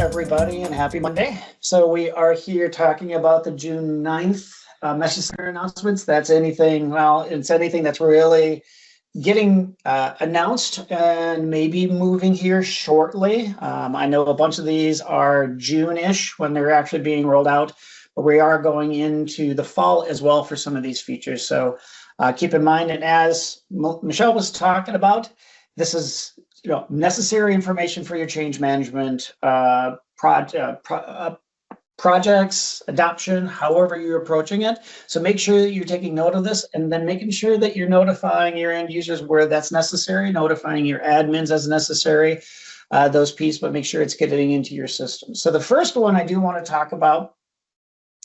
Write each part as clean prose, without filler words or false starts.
everybody, and happy Monday. So we are here talking about the June 9th message center announcements. That's anything, well, it's anything that's really getting announced and maybe moving here shortly. I know a bunch of these are June-ish when they're actually being rolled out, but we are going into the fall as well for some of these features. So keep in mind, and as Michelle was talking about, this is necessary information for your change management projects, adoption, however you're approaching it. So make sure that you're taking note of this, and then making sure that you're notifying your end users where that's necessary, notifying your admins as necessary, those pieces, but make sure it's getting into your system. So the first one I do want to talk about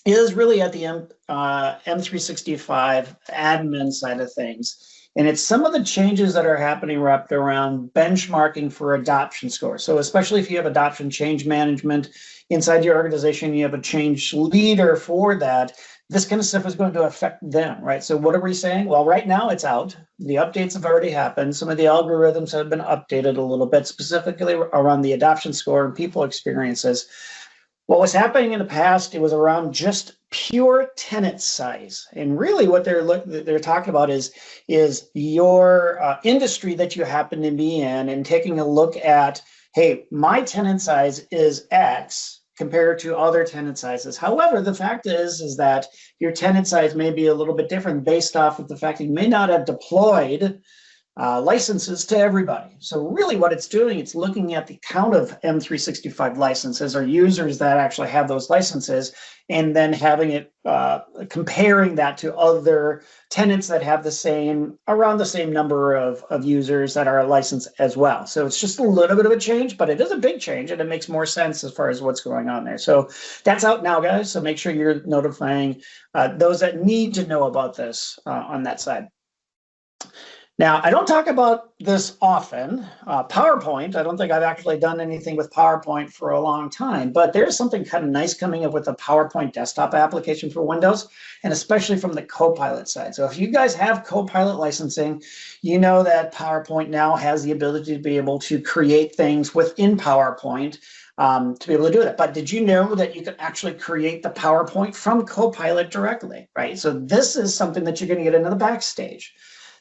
is really at the M365 admin side of things. And it's some of the changes that are happening wrapped around benchmarking for adoption scores. So especially if you have adoption change management inside your organization, you have a change leader for that, this kind of stuff is going to affect them, right? So what are we saying? Well, right now it's out. The updates have already happened. Some of the algorithms have been updated a little bit, specifically around the adoption score and people experiences. What was happening in the past, it was around just pure tenant size. And really what they're talking about is your industry that you happen to be in, and taking a look at, hey, my tenant size is X compared to other tenant sizes. However, the fact is that your tenant size may be a little bit different based off of the fact that you may not have deployed licenses to everybody. So really what it's doing, it's looking at the count of M365 licenses or users that actually have those licenses, and then having it comparing that to other tenants that have around the same number of users that are licensed as well. So it's just a little bit of a change, but it is a big change, and it makes more sense as far as what's going on there. So that's out now, guys. So make sure you're notifying those that need to know about this on that side. Now, I don't talk about this often. PowerPoint, I don't think I've actually done anything with PowerPoint for a long time, but there's something kind of nice coming up with a PowerPoint desktop application for Windows, and especially from the Copilot side. So if you guys have Copilot licensing, you know that PowerPoint now has the ability to be able to create things within PowerPoint to be able to do that. But did you know that you can actually create the PowerPoint from Copilot directly, right? So this is something that you're going to get into the backstage.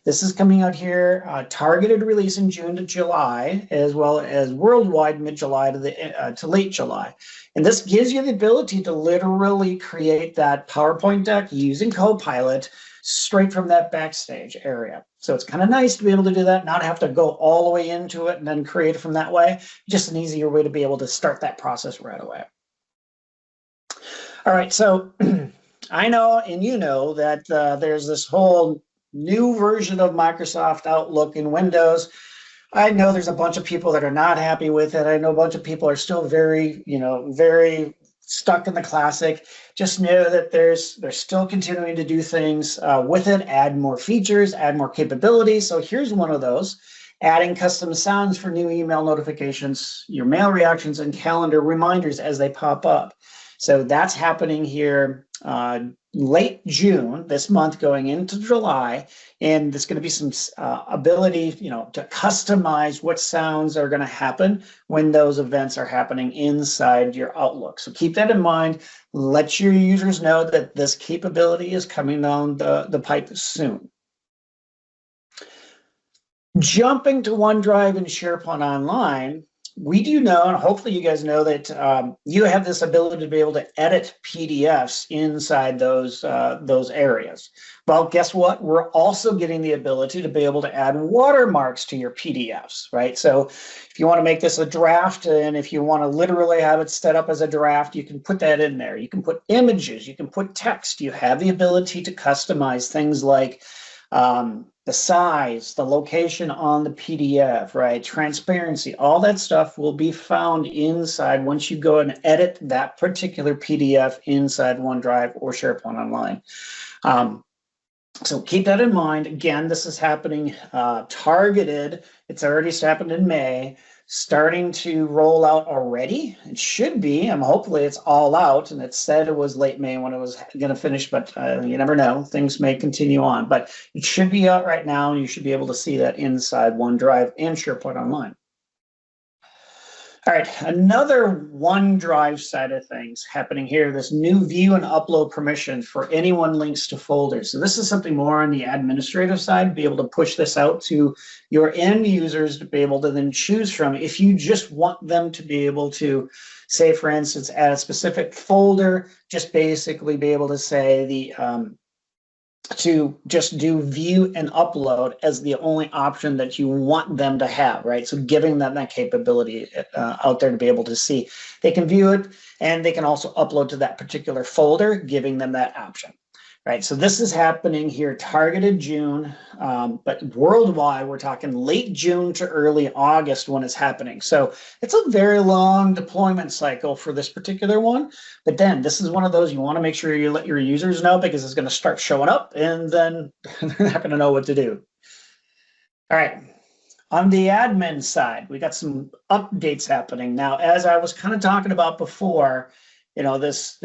This is coming out here, targeted release in June to July, as well as worldwide mid-July to late July. And this gives you the ability to literally create that PowerPoint deck using Copilot straight from that backstage area. So it's kind of nice to be able to do that, not have to go all the way into it and then create it from that way. Just an easier way to be able to start that process right away. All right, so I know, and you know, that there's this whole new version of Microsoft Outlook in Windows. I know there's a bunch of people that are not happy with it. I know a bunch of people are still very stuck in the classic. Just know that they're still continuing to do things with it, add more features, add more capabilities. So here's one of those: adding custom sounds for new email notifications, your mail reactions, and calendar reminders as they pop up. So that's happening here late June, this month, going into July, and there's going to be some ability, to customize what sounds are going to happen when those events are happening inside your Outlook. So keep that in mind. Let your users know that this capability is coming down the pipe soon. Jumping to OneDrive and SharePoint Online, we do know, and hopefully you guys know, that you have this ability to be able to edit PDFs inside those areas. Well, guess what? We're also getting the ability to be able to add watermarks to your PDFs, right? So if you want to make this a draft, and if you want to literally have it set up as a draft, you can put that in there. You can put images, you can put text. You have the ability to customize things like the size, the location on the PDF, right? Transparency, all that stuff will be found inside once you go and edit that particular PDF inside OneDrive or SharePoint Online. So keep that in mind. Again, this is happening targeted. It's already happened in May, starting to roll out already. It should be, and hopefully it's all out. And it said it was late May when it was going to finish, but you never know. Things may continue on, but it should be out right now, and you should be able to see that inside OneDrive and SharePoint Online. All right, another OneDrive side of things happening here, this new view and upload permission for anyone links to folders. So this is something more on the administrative side, be able to push this out to your end users to be able to then choose from. If you just want them to be able to, say, for instance, add a specific folder, just basically be able to say to just do view and upload as the only option that you want them to have, right? So giving them that capability out there to be able to see. They can view it and they can also upload to that particular folder, giving them that option, right? So this is happening here, targeted June, but worldwide, we're talking late June to early August when it's happening. So it's a very long deployment cycle for this particular one. But then this is one of those you want to make sure you let your users know, because it's going to start showing up and then they're not going to know what to do. All right. On the admin side, we got some updates happening. Now, as I was kind of talking about before, you know, this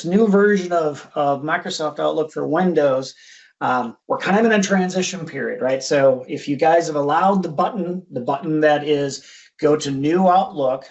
new version of Microsoft Outlook for Windows, we're kind of in a transition period, right? So if you guys have allowed the button that is go to new Outlook,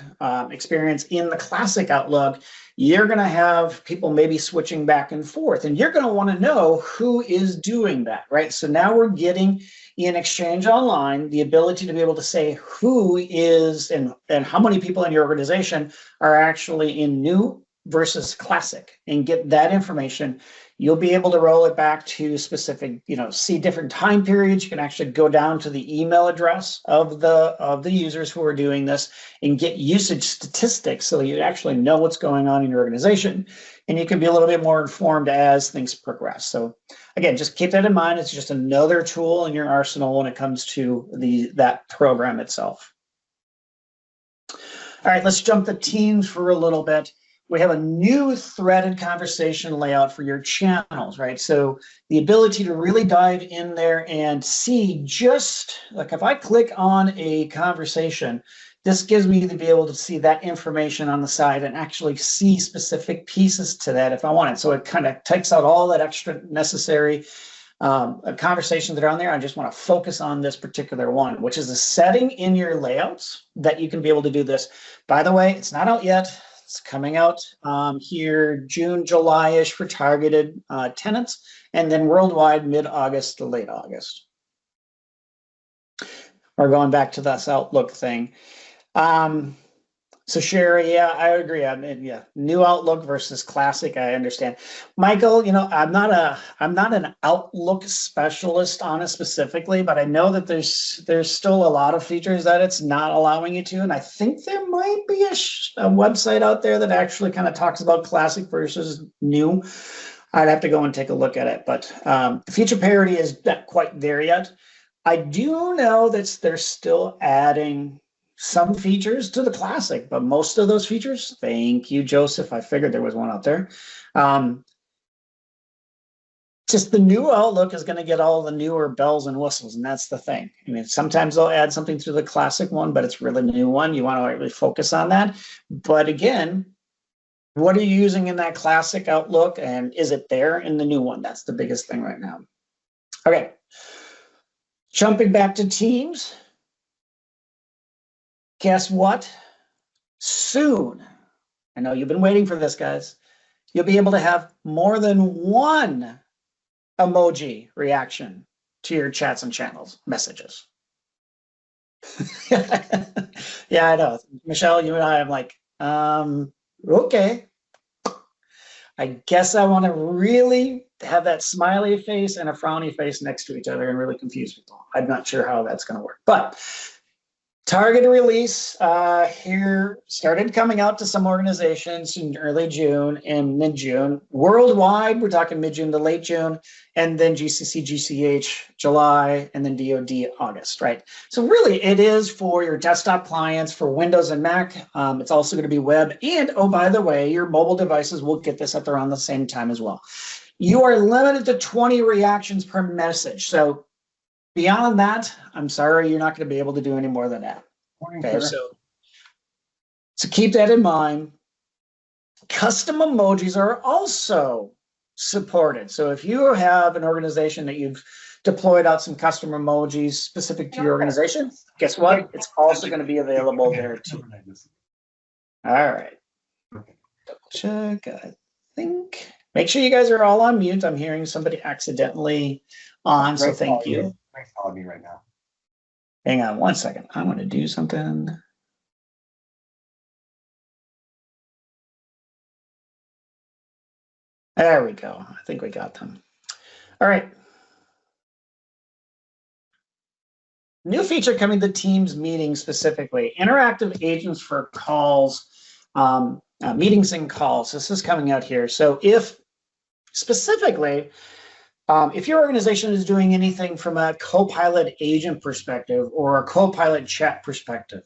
experience in the classic Outlook, you're going to have people maybe switching back and forth, and you're going to want to know who is doing that, right? So now we're getting in Exchange Online the ability to be able to say who is and how many people in your organization are actually in new versus classic, and get that information. You'll be able to roll it back to specific, you know, see different time periods. You can actually go down to the email address of the users who are doing this and get usage statistics so you actually know what's going on in your organization, and you can be a little bit more informed as things progress. So again, just keep that in mind. It's just another tool in your arsenal when it comes to that program itself. All right, let's jump to Teams for a little bit. We have a new threaded conversation layout for your channels, right? So the ability to really dive in there and see, just like if I click on a conversation, this gives me to be able to see that information on the side and actually see specific pieces to that if I want it. So it kind of takes out all that extra necessary conversations that are on there. I just want to focus on this particular one, which is a setting in your layouts that you can be able to do this. By the way, it's not out yet. It's coming out here June, July-ish for targeted tenants, and then worldwide mid-August to late August. We're going back to this Outlook thing. So Sherry, yeah, I agree. I mean, yeah, new Outlook versus classic, I understand. Michael, you know, I'm not an Outlook specialist on it specifically, but I know that there's still a lot of features that it's not allowing you to, and I think there might be a website out there that actually kind of talks about classic versus new. I'd have to go and take a look at it, but the feature parity is not quite there yet. I do know that they're still adding some features to the classic, but most of those features, thank you, Joseph. I figured there was one out there. Just the new Outlook is going to get all the newer bells and whistles, and that's the thing. I mean, sometimes they'll add something to the classic one, but it's really the new one. You want to really focus on that. But again, what are you using in that classic Outlook, and is it there in the new one? That's the biggest thing right now. Okay, jumping back to Teams. Guess what? Soon, I know you've been waiting for this, guys, you'll be able to have more than one emoji reaction to your chats and channels messages. Yeah, I know. Michelle, you and I, I'm like, okay. I guess I want to really have that smiley face and a frowny face next to each other and really confuse people. I'm not sure how that's going to work, but targeted release here started coming out to some organizations in early June and mid-June. Worldwide, we're talking mid-June to late June, and then GCC, GCH, July, and then DoD, August, right? So really, it is for your desktop clients, for Windows and Mac. It's also going to be web. And, oh, by the way, your mobile devices will get this at around the same time as well. You are limited to 20 reactions per message. So beyond that, I'm sorry, you're not going to be able to do any more than that. Okay, so keep that in mind. Custom emojis are also supported. So if you have an organization that you've deployed out some custom emojis specific to your organization. Guess what? It's also going to be available there too. All right. Check, I think. Make sure you guys are all on mute. I'm hearing somebody accidentally on, so thank you. Thanks for me right now. Hang on one second. I want to do something. There we go. I think we got them. All right. New feature coming to Teams meetings specifically. Interactive agents for calls, meetings and calls. This is coming out here. So if specifically, if your organization is doing anything from a Copilot agent perspective or a Copilot chat perspective,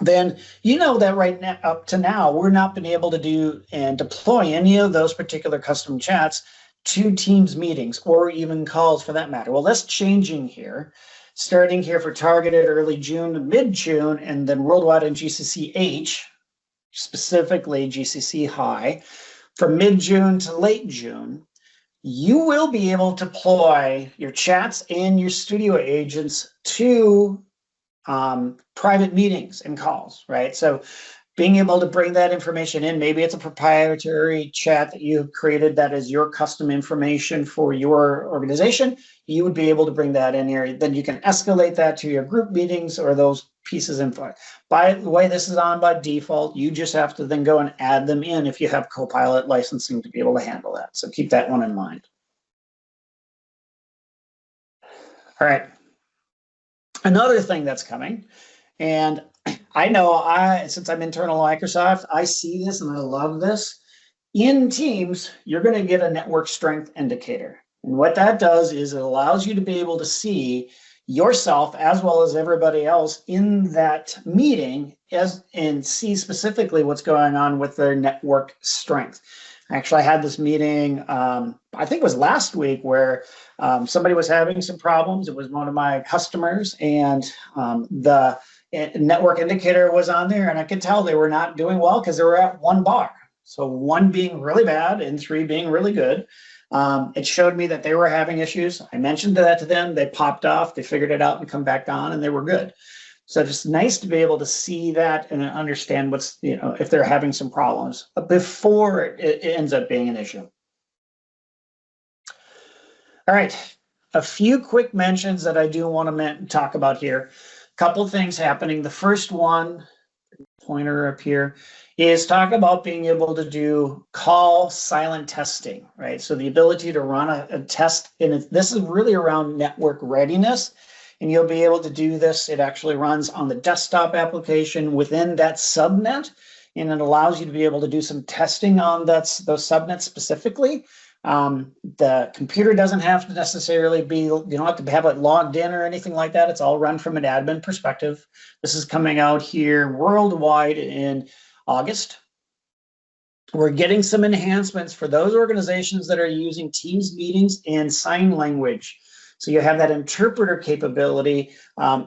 then you know that right now, up to now, we're not been able to do and deploy any of those particular custom chats to Teams meetings or even calls for that matter. Well, that's changing here, starting here for targeted early June to mid-June, and then worldwide in GCC-H, specifically GCC high, from mid-June to late June. You will be able to deploy your chats and your studio agents to private meetings and calls, right? So being able to bring that information in, maybe it's a proprietary chat that you've created that is your custom information for your organization, you would be able to bring that in here. Then you can escalate that to your group meetings or those pieces of info. By the way, this is on by default. You just have to then go and add them in if you have Copilot licensing to be able to handle that. So keep that one in mind. All right. Another thing that's coming, and I know since I'm internal Microsoft, I see this and I love this. In Teams, you're going to get a network strength indicator. And what that does is it allows you to be able to see yourself as well as everybody else in that meeting and see specifically what's going on with their network strength. Actually, I had this meeting, I think it was last week, where somebody was having some problems. It was one of my customers, and the network indicator was on there, and I could tell they were not doing well because they were at 1 bar. So 1 being really bad and 3 being really good. It showed me that they were having issues. I mentioned that to them. They popped off. They figured it out and come back on, and they were good. So it's nice to be able to see that and understand what's, if they're having some problems before it ends up being an issue. All right, a few quick mentions that I do want to talk about here. A couple of things happening. The first one, pointer up here, is talk about being able to do call silent testing, right? So the ability to run a test, and this is really around network readiness. And you'll be able to do this. It actually runs on the desktop application within that subnet, and it allows you to be able to do some testing on those subnets specifically. The computer doesn't have to necessarily be, you don't have to have it logged in or anything like that. It's all run from an admin perspective. This is coming out here worldwide in August. We're getting some enhancements for those organizations that are using Teams meetings and sign language. So you have that interpreter capability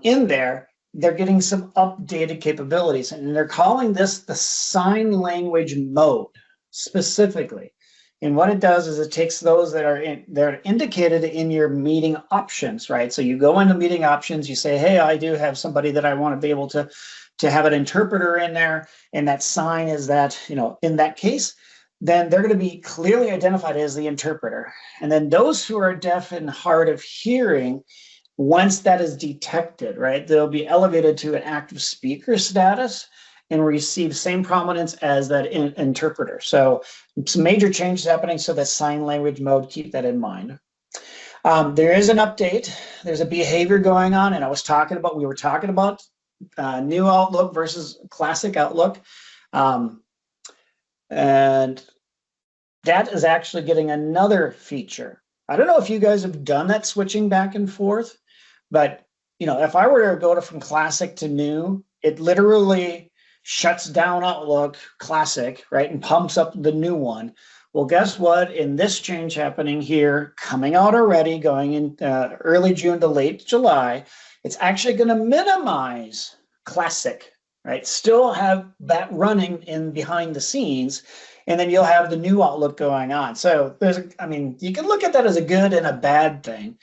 in there. They're getting some updated capabilities, and they're calling this the sign language mode specifically. And what it does is it takes those that are indicated in your meeting options, right? So you go into meeting options, you say, hey, I do have somebody that I want to be able to have an interpreter in there, and that sign is that, in that case, then they're going to be clearly identified as the interpreter. And then those who are deaf and hard of hearing, once that is detected, right, they'll be elevated to an active speaker status and receive same prominence as that interpreter. So some major changes happening, so that sign language mode, keep that in mind. There is an update. There's a behavior going on, and we were talking about new Outlook versus classic Outlook. And that is actually getting another feature. I don't know if you guys have done that switching back and forth, but if I were to go from classic to new, it literally shuts down Outlook classic, right, and pumps up the new one. Well, guess what? In this change happening here, coming out already, going in early June to late July, it's actually going to minimize classic, right? Still have that running in behind the scenes, and then you'll have the new Outlook going on. So I mean, you can look at that as a good and a bad thing.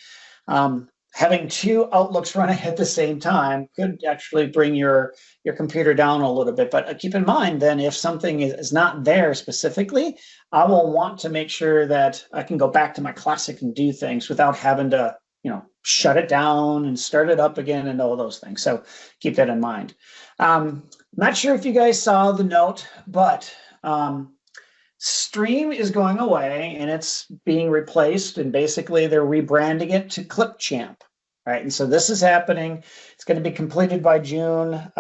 Having two Outlooks running at the same time could actually bring your computer down a little bit. But keep in mind, then, if something is not there specifically, I will want to make sure that I can go back to my classic and do things without having to, shut it down and start it up again and all those things. So keep that in mind. Not sure if you guys saw the note, but Stream is going away and it's being replaced, and basically they're rebranding it to Clipchamp, right? And so this is happening. It's going to be completed by June,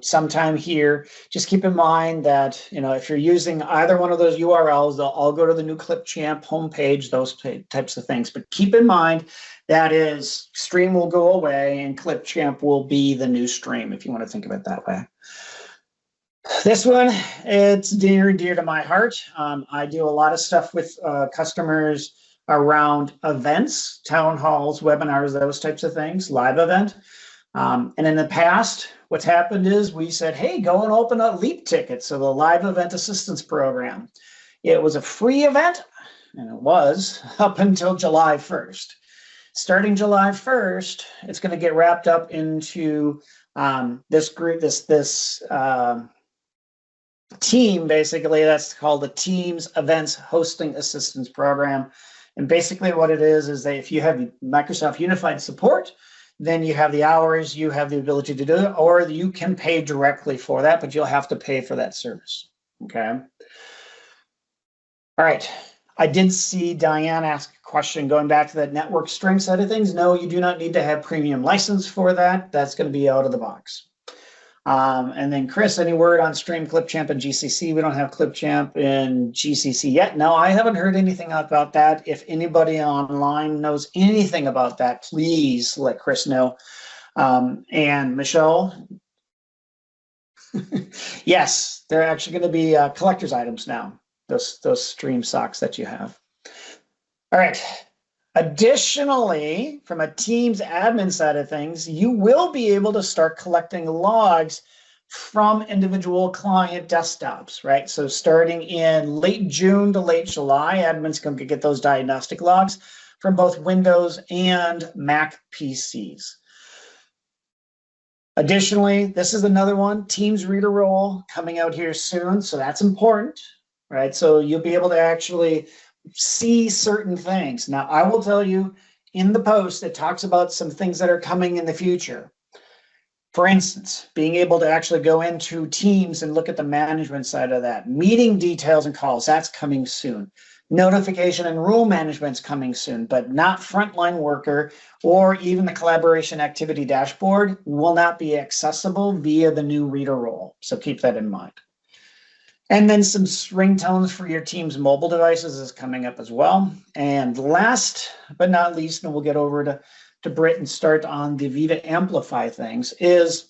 sometime here. Just keep in mind that, if you're using either one of those URLs, they'll all go to the new Clipchamp homepage, those types of things. But keep in mind that is, Stream will go away and Clipchamp will be the new Stream, if you want to think of it that way. This one, it's dear and dear to my heart. I do a lot of stuff with customers around events, town halls, webinars, those types of things, live event. And in the past, what's happened is we said, hey, go and open a LEAP ticket, so the Live Event Assistance Program. It was a free event, and it was up until July 1st. Starting July 1st, it's going to get wrapped up into this group, this team, basically. That's called the Teams Events Hosting Assistance Program. And basically what it is that if you have Microsoft Unified support, then you have the hours, you have the ability to do it, or you can pay directly for that, but you'll have to pay for that service. Okay. All right. I did see Diane ask a question going back to that network string side of things. No, you do not need to have premium license for that. That's going to be out of the box. And then Chris, any word on Stream, Clipchamp, and GCC? We don't have Clipchamp in GCC yet. No, I haven't heard anything about that. If anybody online knows anything about that, please let Chris know. And Michelle, yes, they're actually going to be collector's items now, those Stream socks that you have. All right. Additionally, from a Teams admin side of things, you will be able to start collecting logs from individual client desktops, right? So starting in late June to late July, admins can get those diagnostic logs from both Windows and Mac PCs. Additionally, this is another one, Teams Reader Role coming out here soon. So that's important, right? So you'll be able to actually see certain things. Now, I will tell you in the post, it talks about some things that are coming in the future. For instance, being able to actually go into Teams and look at the management side of that. Meeting details and calls, that's coming soon. Notification and rule management's coming soon, but not frontline worker or even the collaboration activity dashboard will not be accessible via the new reader role. So keep that in mind. And then some ringtones for your Teams mobile devices is coming up as well. And last but not least, and we'll get over to Britt and start on the Viva Amplify things, is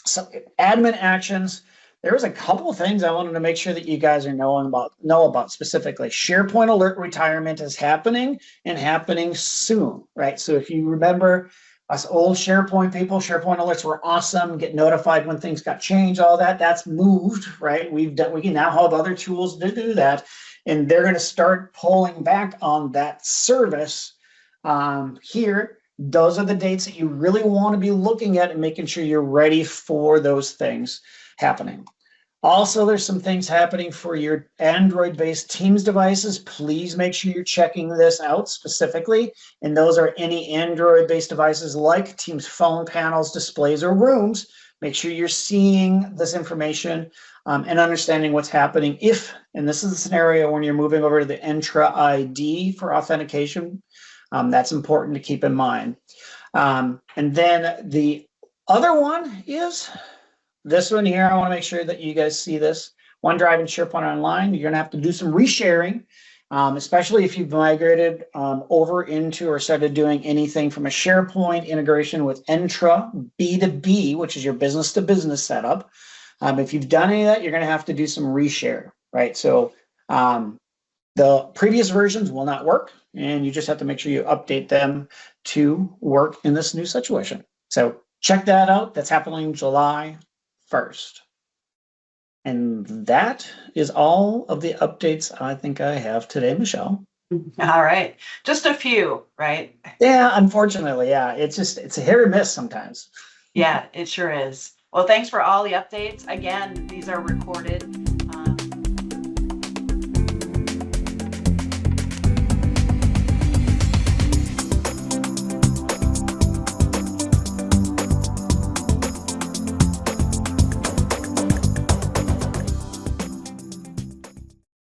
some admin actions. There was a couple things I wanted to make sure that you guys are know about specifically. SharePoint alert retirement is happening and happening soon, right? So if you remember, us old SharePoint people, SharePoint alerts were awesome. Get notified when things got changed, all that. That's moved, right? We can now have other tools to do that, and they're going to start pulling back on that service here. Those are the dates that you really want to be looking at and making sure you're ready for those things happening. Also, there's some things happening for your Android-based Teams devices. Please make sure you're checking this out specifically. And those are any Android-based devices like Teams phone panels, displays, or rooms. Make sure you're seeing this information and understanding what's happening if, and this is a scenario when you're moving over to the Entra ID for authentication. That's important to keep in mind. And then the other one is this one here. I want to make sure that you guys see this. OneDrive and SharePoint Online, you're going to have to do some resharing, especially if you've migrated over into or started doing anything from a SharePoint integration with Entra B2B, which is your business-to-business setup. If you've done any of that, you're going to have to do some reshare, right? So the previous versions will not work, and you just have to make sure you update them to work in this new situation. So check that out. That's happening July 1st. And that is all of the updates I think I have today, Michelle. All right. Just a few, right? Yeah, unfortunately, yeah. It's a hit or miss sometimes. Yeah, it sure is. Well, thanks for all the updates. Again, these are recorded